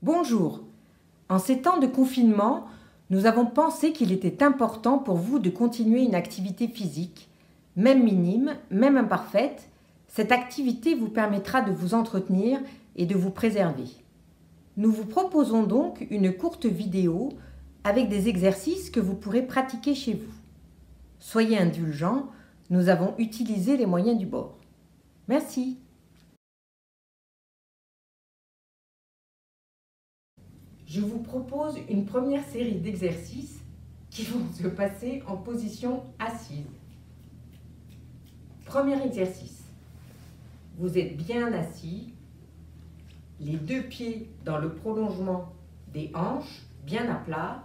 Bonjour. En ces temps de confinement, nous avons pensé qu'il était important pour vous de continuer une activité physique, même minime, même imparfaite. Cette activité vous permettra de vous entretenir et de vous préserver. Nous vous proposons donc une courte vidéo avec des exercices que vous pourrez pratiquer chez vous. Soyez indulgents, nous avons utilisé les moyens du bord. Merci. Je vous propose une première série d'exercices qui vont se passer en position assise. Premier exercice. Vous êtes bien assis, les deux pieds dans le prolongement des hanches, bien à plat,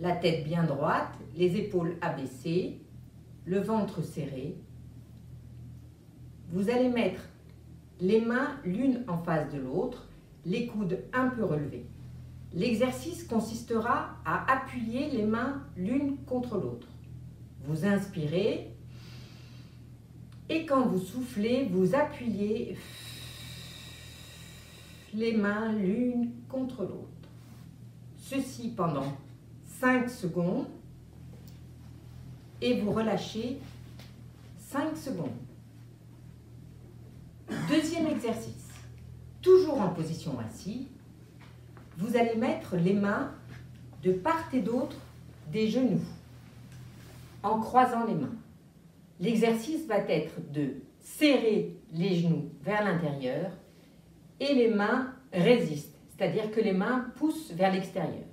la tête bien droite, les épaules abaissées, le ventre serré. Vous allez mettre les mains l'une en face de l'autre, les coudes un peu relevés. L'exercice consistera à appuyer les mains l'une contre l'autre. Vous inspirez et quand vous soufflez, vous appuyez les mains l'une contre l'autre. Ceci pendant 5 secondes et vous relâchez 5 secondes. Deuxième exercice, toujours en position assise. Vous allez mettre les mains de part et d'autre des genoux en croisant les mains. L'exercice va être de serrer les genoux vers l'intérieur et les mains résistent, c'est-à-dire que les mains poussent vers l'extérieur.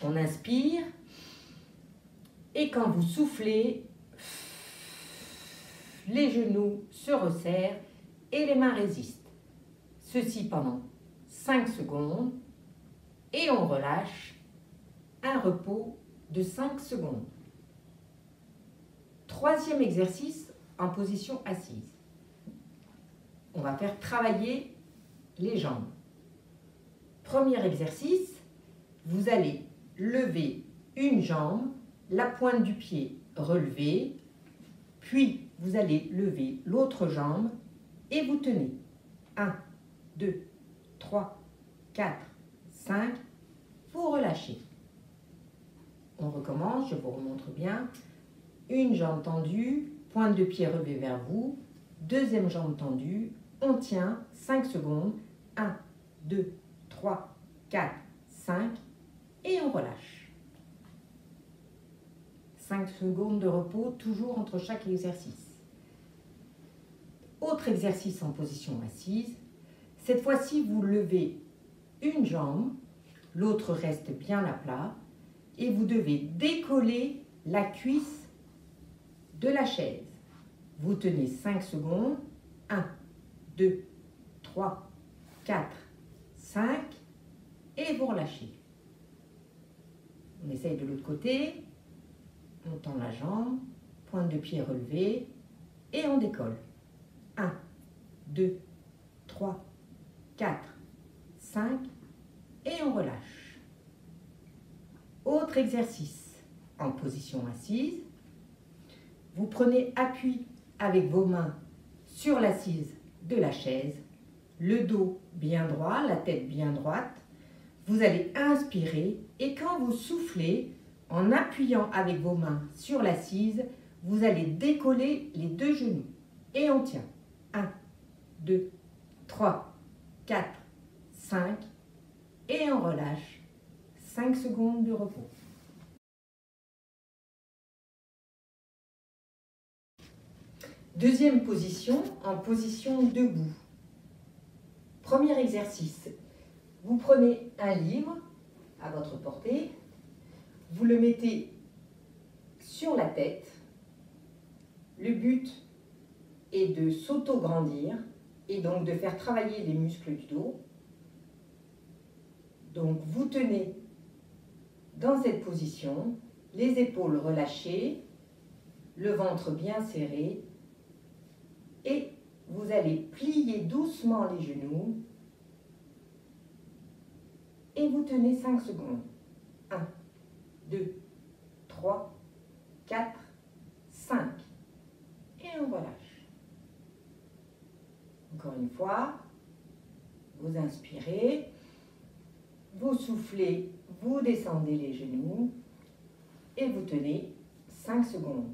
On inspire et quand vous soufflez, les genoux se resserrent et les mains résistent. Ceci pendant 5 secondes. Et on relâche, un repos de 5 secondes. Troisième exercice en position assise. On va faire travailler les jambes. Premier exercice, vous allez lever une jambe, la pointe du pied relevée, puis vous allez lever l'autre jambe et vous tenez 1, 2, 3, 4, 5, vous relâchez. On recommence, je vous remontre bien. Une jambe tendue, pointe de pied relevée vers vous. Deuxième jambe tendue, on tient 5 secondes. 1, 2, 3, 4, 5 et on relâche. 5 secondes de repos, toujours entre chaque exercice. Autre exercice en position assise. Cette fois-ci, vous levez une jambe, l'autre reste bien à plat et vous devez décoller la cuisse de la chaise. Vous tenez 5 secondes. 1, 2, 3, 4, 5 et vous relâchez. On essaye de l'autre côté. On tend la jambe, pointe de pied relevée et on décolle. 1, 2, 3, 4, 5 et on relâche. Autre exercice en position assise. Vous prenez appui avec vos mains sur l'assise de la chaise, le dos bien droit, la tête bien droite. Vous allez inspirer et quand vous soufflez, en appuyant avec vos mains sur l'assise, vous allez décoller les deux genoux. Et on tient. 1, 2, 3, 4, 5 et on relâche. 5 secondes de repos. Deuxième position, en position debout. Premier exercice. Vous prenez un livre à votre portée, vous le mettez sur la tête. Le but est de s'auto-grandir et donc de faire travailler les muscles du dos. Donc vous tenez dans cette position, les épaules relâchées, le ventre bien serré et vous allez plier doucement les genoux et vous tenez 5 secondes. 1, 2, 3, 4, 5 et on relâche. Encore une fois, vous inspirez. Vous soufflez, vous descendez les genoux et vous tenez 5 secondes.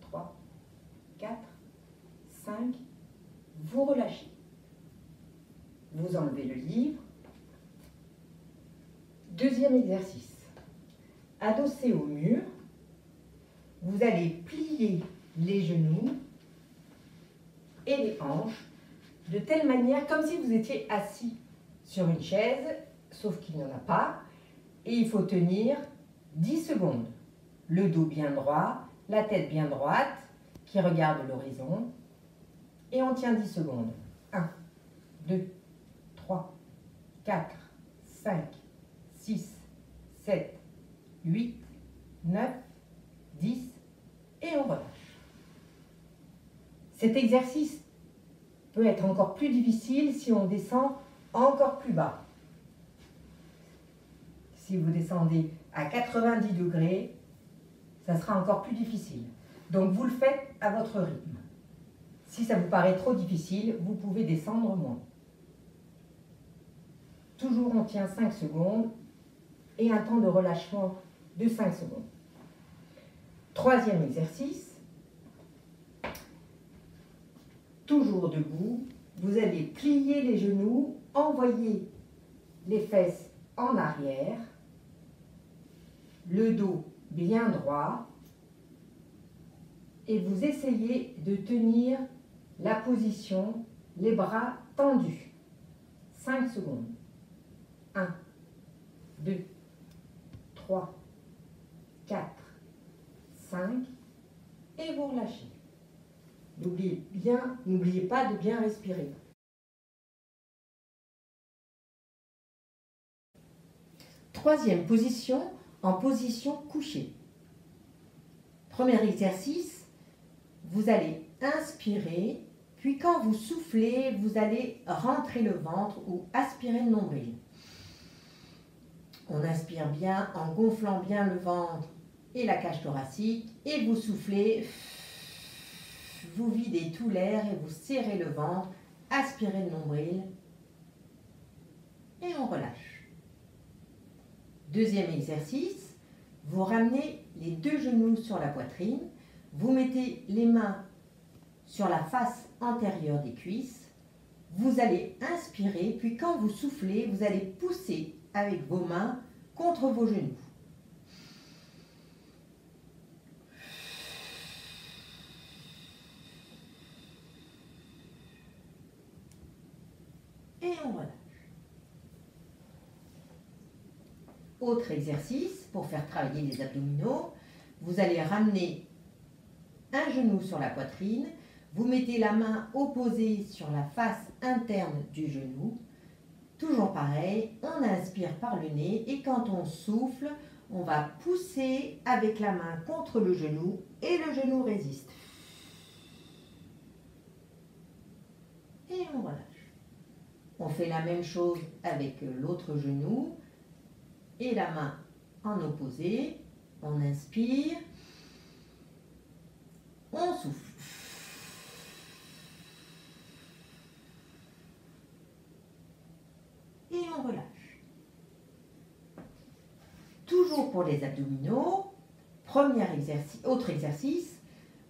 3, 4, 5, vous relâchez. Vous enlevez le livre. Deuxième exercice. Adossé au mur, vous allez plier les genoux et les hanches de telle manière comme si vous étiez assis sur une chaise, sauf qu'il n'y en a pas, et il faut tenir 10 secondes. Le dos bien droit, la tête bien droite, qui regarde l'horizon, et on tient 10 secondes. 1, 2, 3, 4, 5, 6, 7, 8, 9, 10, et on relâche. Cet exercice peut être encore plus difficile si on descend encore plus bas. Si vous descendez à 90 degrés, ça sera encore plus difficile. Donc vous le faites à votre rythme. Si ça vous paraît trop difficile, vous pouvez descendre moins. Toujours on tient 5 secondes et un temps de relâchement de 5 secondes. Troisième exercice. Toujours debout, vous allez plier les genoux, envoyer les fesses en arrière, le dos bien droit et vous essayez de tenir la position, les bras tendus. 5 secondes. 1, 2, 3, 4, 5 et vous relâchez. N'oubliez pas de bien respirer. Troisième position, en position couchée. Premier exercice, vous allez inspirer, puis quand vous soufflez, vous allez rentrer le ventre ou aspirer le nombril. On inspire bien en gonflant bien le ventre et la cage thoracique et vous soufflez. Vous videz tout l'air et vous serrez le ventre, aspirez le nombril et on relâche. Deuxième exercice, vous ramenez les deux genoux sur la poitrine, vous mettez les mains sur la face antérieure des cuisses, vous allez inspirer, puis quand vous soufflez, vous allez pousser avec vos mains contre vos genoux. Et on relâche. Autre exercice pour faire travailler les abdominaux. Vous allez ramener un genou sur la poitrine. Vous mettez la main opposée sur la face interne du genou. Toujours pareil, on inspire par le nez et quand on souffle, on va pousser avec la main contre le genou et le genou résiste. Et on relâche. On fait la même chose avec l'autre genou et la main en opposé. On inspire, on souffle. Et on relâche. Toujours pour les abdominaux, autre exercice,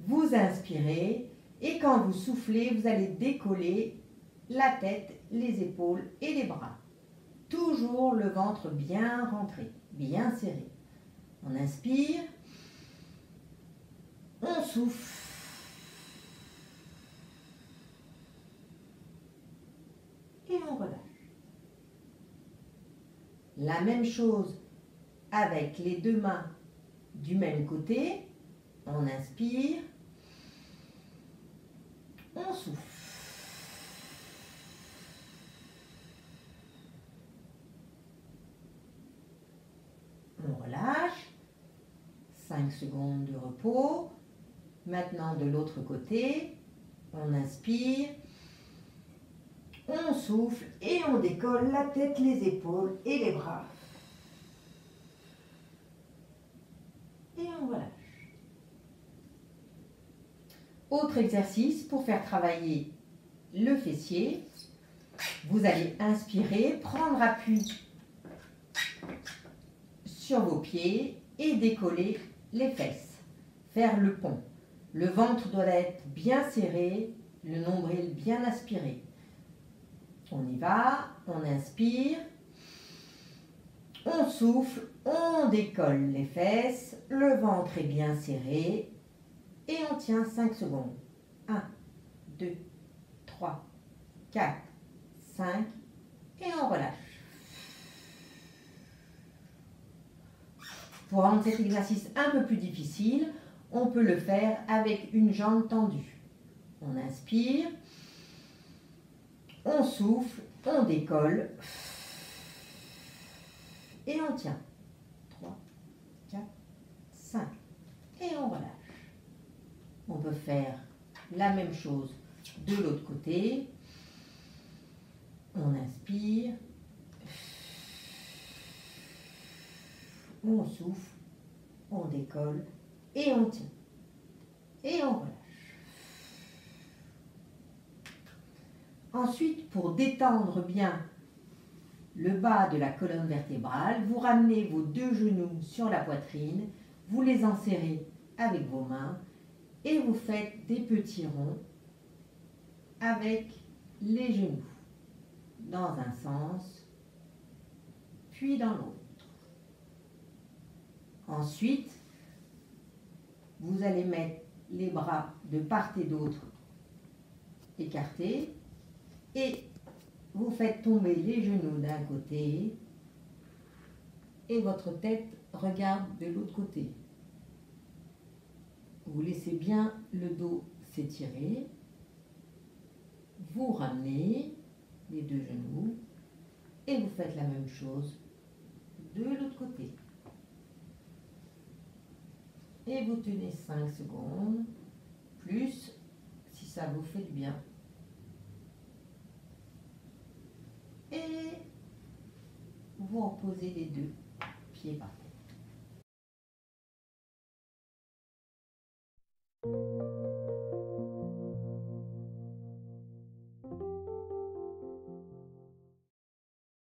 vous inspirez et quand vous soufflez, vous allez décoller la tête, les épaules et les bras. Toujours le ventre bien rentré, bien serré. On inspire, on souffle. Et on relâche. La même chose avec les deux mains du même côté. On inspire, on souffle. On relâche. 5 secondes de repos. Maintenant de l'autre côté, on inspire, on souffle et on décolle la tête, les épaules et les bras. Et on relâche. Autre exercice pour faire travailler le fessier. Vous allez inspirer, prendre appui sur vos pieds et décoller les fesses. Faire le pont. Le ventre doit être bien serré, le nombril bien aspiré. On y va, on inspire, on souffle, on décolle les fesses, le ventre est bien serré et on tient 5 secondes. 1, 2, 3, 4, 5 et on relâche. Pour rendre cet exercice un peu plus difficile, on peut le faire avec une jambe tendue. On inspire, on souffle, on décolle et on tient. 3, 4, 5 et on relâche. On peut faire la même chose de l'autre côté. On inspire, on souffle, on décolle et on tient. Et on relâche. Ensuite, pour détendre bien le bas de la colonne vertébrale, vous ramenez vos 2 genoux sur la poitrine, vous les enserrez avec vos mains et vous faites des petits ronds avec les genoux dans un sens, puis dans l'autre. Ensuite, vous allez mettre les bras de part et d'autre écartés et vous faites tomber les genoux d'un côté et votre tête regarde de l'autre côté. Vous laissez bien le dos s'étirer. Vous ramenez les 2 genoux et vous faites la même chose de l'autre côté. Et vous tenez 5 secondes, plus si ça vous fait du bien. Et vous reposez les 2 pieds par terre.